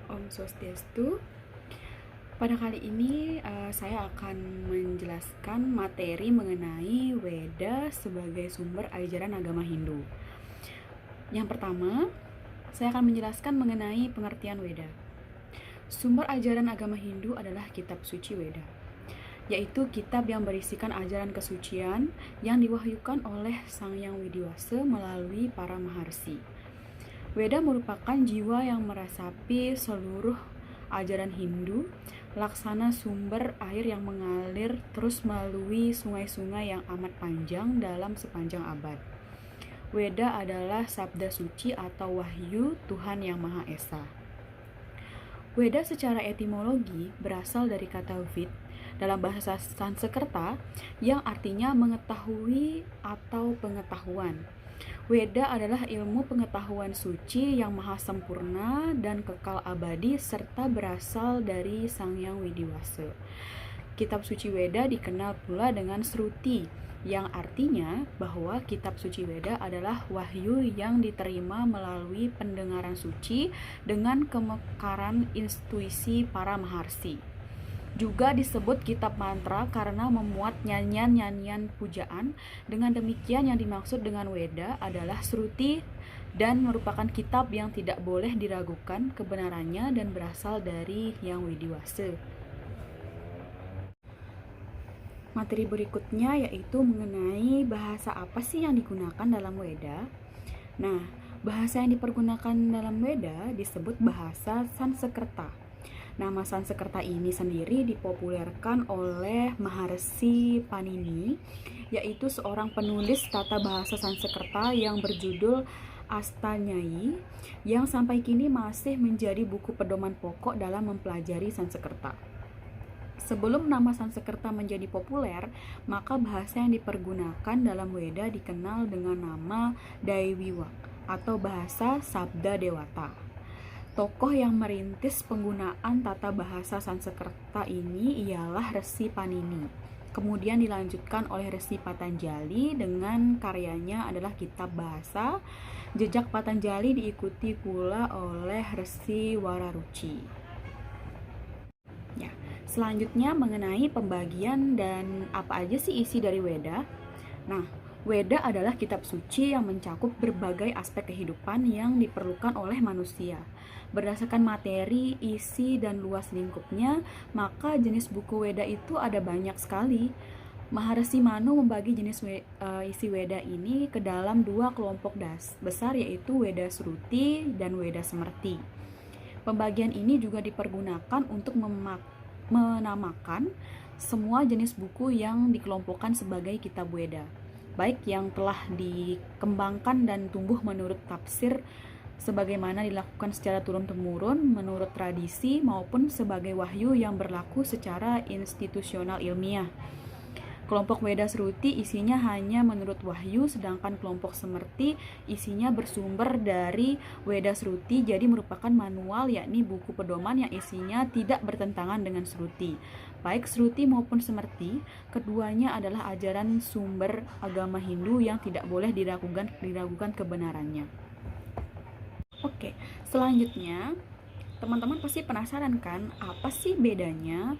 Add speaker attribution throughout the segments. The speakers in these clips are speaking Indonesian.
Speaker 1: Om Swastiastu. Pada kali ini saya akan menjelaskan materi mengenai Weda sebagai sumber ajaran agama Hindu. Yang pertama, saya akan menjelaskan mengenai pengertian Weda. Sumber ajaran agama Hindu adalah kitab suci Weda, yaitu kitab yang berisikan ajaran kesucian yang diwahyukan oleh Sang Yang Widiwasa melalui para maharsi. Weda merupakan jiwa yang meresapi seluruh ajaran Hindu, laksana sumber air yang mengalir terus melalui sungai-sungai yang amat panjang dalam sepanjang abad. Weda adalah sabda suci atau wahyu Tuhan Yang Maha Esa. Weda secara etimologi berasal dari kata vid dalam bahasa Sanskerta yang artinya mengetahui atau pengetahuan. Weda adalah ilmu pengetahuan suci yang maha sempurna dan kekal abadi serta berasal dari Sang Yang Widiwasa. Kitab suci Weda dikenal pula dengan Sruti, yang artinya bahwa kitab suci Weda adalah wahyu yang diterima melalui pendengaran suci dengan kemekaran intuisi para maharsi. Juga disebut kitab mantra karena memuat nyanyian-nyanyian pujaan. Dengan demikian yang dimaksud dengan Weda adalah Sruti dan merupakan kitab yang tidak boleh diragukan kebenarannya dan berasal dari Yang Widiwasa. Materi berikutnya yaitu mengenai bahasa apa sih yang digunakan dalam Weda. Nah, bahasa yang dipergunakan dalam Weda disebut bahasa Sanskerta. Nama Sanskerta ini sendiri dipopulerkan oleh Maharsi Panini, yaitu seorang penulis tata bahasa Sanskerta yang berjudul Astanyai, yang sampai kini masih menjadi buku pedoman pokok dalam mempelajari Sanskerta. Sebelum nama Sanskerta menjadi populer, maka bahasa yang dipergunakan dalam Weda dikenal dengan nama Daiwiwak atau bahasa Sabda Dewata. Tokoh yang merintis penggunaan tata bahasa Sanskerta ini ialah Resi Panini. Kemudian dilanjutkan oleh Resi Patanjali dengan karyanya adalah Kitab Bahasa. Jejak Patanjali diikuti pula oleh Resi Wararuci. Ya, selanjutnya mengenai pembagian dan apa aja sih isi dari Weda. Nah, Weda adalah kitab suci yang mencakup berbagai aspek kehidupan yang diperlukan oleh manusia. Berdasarkan materi, isi, dan luas lingkupnya, maka jenis buku Weda itu ada banyak sekali. Maharsi Manu membagi jenis isi Weda ini ke dalam dua kelompok besar, yaitu Weda Sruti dan Weda Smrti. Pembagian ini juga dipergunakan untuk menamakan semua jenis buku yang dikelompokkan sebagai kitab Weda, baik yang telah dikembangkan dan tumbuh menurut tafsir sebagaimana dilakukan secara turun-temurun menurut tradisi maupun sebagai wahyu yang berlaku secara institusional ilmiah. Kelompok Weda Sruti isinya hanya menurut wahyu, sedangkan kelompok Smrti isinya bersumber dari Weda Sruti, jadi merupakan manual, yakni buku pedoman yang isinya tidak bertentangan dengan Sruti. Baik Sruti maupun Smrti, keduanya adalah ajaran sumber agama Hindu yang tidak boleh diragukan kebenarannya. Oke, selanjutnya teman-teman pasti penasaran kan, apa sih bedanya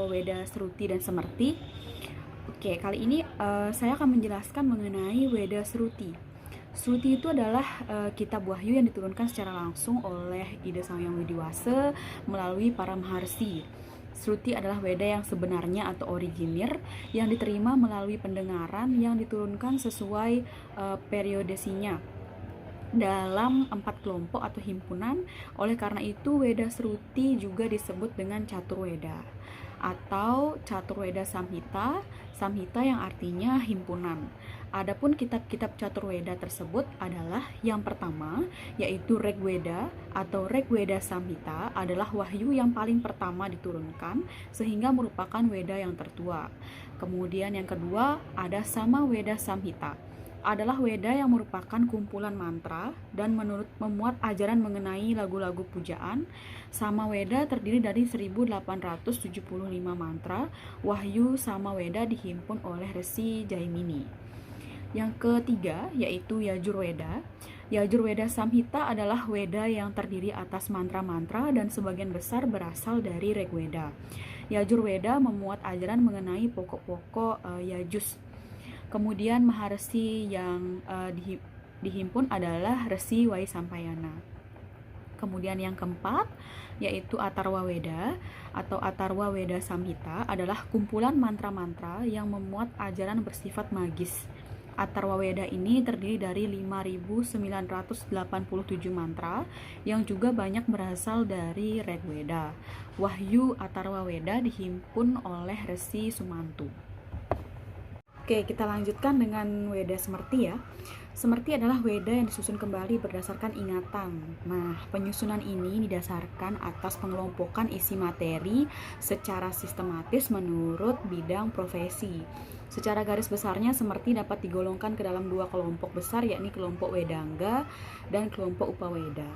Speaker 1: Weda Sruti dan Smrti? Oke, kali ini saya akan menjelaskan mengenai Weda Sruti. Sruti itu adalah kitab wahyu yang diturunkan secara langsung oleh Ida Sang Yang Widiwasa melalui para maharsi. Sruti adalah Weda yang sebenarnya atau originir yang diterima melalui pendengaran yang diturunkan sesuai periodesinya dalam 4 kelompok atau himpunan. Oleh karena itu, Weda Sruti juga disebut dengan Caturweda atau Caturweda Samhita, Samhita yang artinya himpunan. Adapun kitab-kitab Caturweda tersebut adalah yang pertama, yaitu Rigweda atau Rigweda Samhita adalah wahyu yang paling pertama diturunkan sehingga merupakan Weda yang tertua. Kemudian yang kedua ada Samaweda Samhita, adalah Weda yang merupakan kumpulan mantra dan memuat ajaran mengenai lagu-lagu pujaan. Samaweda terdiri dari 1875 mantra. Wahyu Samaweda dihimpun oleh Resi Jaimini. Yang ketiga yaitu Yajurweda. Yajurveda Samhita adalah Weda yang terdiri atas mantra-mantra dan sebagian besar berasal dari Rigveda. Yajurveda memuat ajaran mengenai pokok-pokok Yajus. Kemudian Maharsi yang dihimpun adalah Resi Vaisampayana. Kemudian yang keempat, yaitu Atharva Veda atau Atharva Veda Samhita adalah kumpulan mantra-mantra yang memuat ajaran bersifat magis. Atharva Veda ini terdiri dari 5.987 mantra yang juga banyak berasal dari Rigveda. Wahyu Atharva Veda dihimpun oleh Resi Sumantu. Oke, kita lanjutkan dengan Weda Semerti ya. Semerti adalah Weda yang disusun kembali berdasarkan ingatan. Nah, penyusunan ini didasarkan atas pengelompokan isi materi secara sistematis menurut bidang profesi. Secara garis besarnya, Semerti dapat digolongkan ke dalam dua kelompok besar, yakni kelompok Wedangga dan kelompok Upaweda.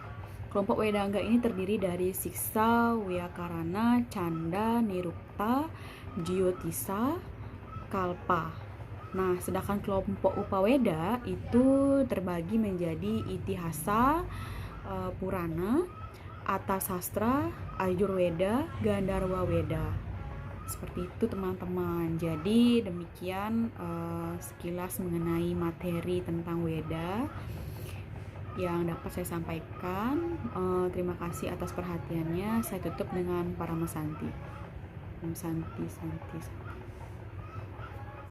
Speaker 1: Kelompok Wedangga ini terdiri dari Siksa, Wyakarana, Canda, Nirupta, Jyotisa, Kalpa. Nah, sedangkan kelompok Upaweda itu terbagi menjadi Itihasa, Purana, Atasastra, Ayurveda, Gandharva Veda. Seperti itu teman-teman. Jadi demikian sekilas mengenai materi tentang Weda yang dapat saya sampaikan. Terima kasih atas perhatiannya. Saya tutup dengan Paramasanti. Santi.